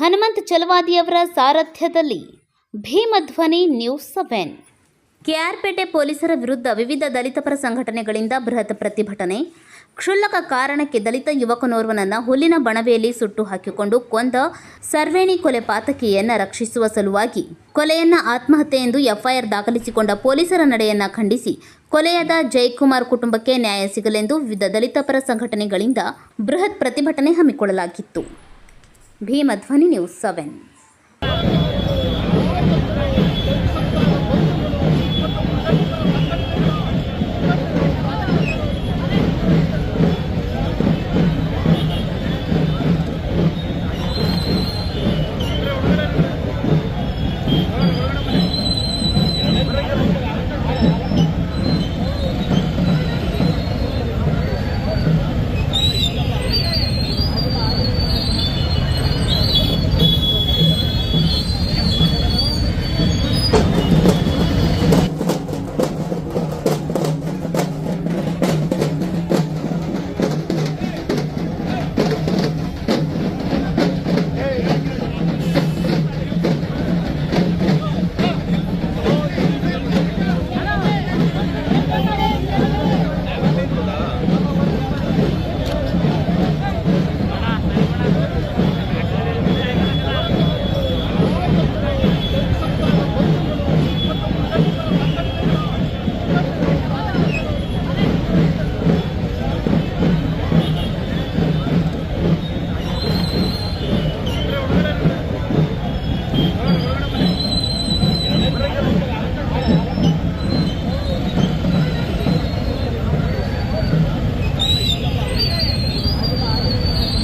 Hanumantha ಚಲವಾದಿಯವರ ಸಾರಥ್ಯದಲ್ಲಿ ಭೀಮಧ್ವನಿ news 7. KR Pete ಪೊಲೀಸರ ವಿರುದ್ಧ ವಿವಿಧ ದಲಿತ ಪರ ಸಂಘಟನೆಗಳಿಂದ ಬೃಹತ್ ಪ್ರತಿಭಟನೆ. ಕ್ಷುಲ್ಲಕ ಕಾರಣಕ್ಕೆ ದಲಿತ ಯುವಕನೋರ್ವನನ್ನು ಹುಲ್ಲಿನ ಬಣವೆಯಲ್ಲಿ ಸುಟ್ಟು ಹಾಕಿಕೊಂಡು ಕೊಂದ ಸರ್ವೇಣಿ ಕೊಲೆ ಪಾತಕಿಯನ್ನು ರಕ್ಷಿಸುವ ಸಲುವಾಗಿ ಕೊಲೆಯನ್ನ ಆತ್ಮಹತ್ಯೆ ಎಂದು ಎಫ್ಐಆರ್ ದಾಖಲಿಸಿಕೊಂಡ ಪೊಲೀಸರ ನಡೆಯನ್ನ ಖಂಡಿಸಿ ಕೊಲೆಯಾದ ಜಯಕುಮಾರ್ ಕುಟುಂಬಕ್ಕೆ ನ್ಯಾಯ ಸಿಗಲೆಂದು ವಿವಿಧ ದಲಿತ ಪರ ಸಂಘಟನೆಗಳಿಂದ ಬೃಹತ್ ಪ್ರತಿಭಟನೆ ಹಮ್ಮಿಕೊಳ್ಳಲಾಗಿತ್ತು. ಭೀಮಧ್ವನಿ ನ್ಯೂಸ್ 7.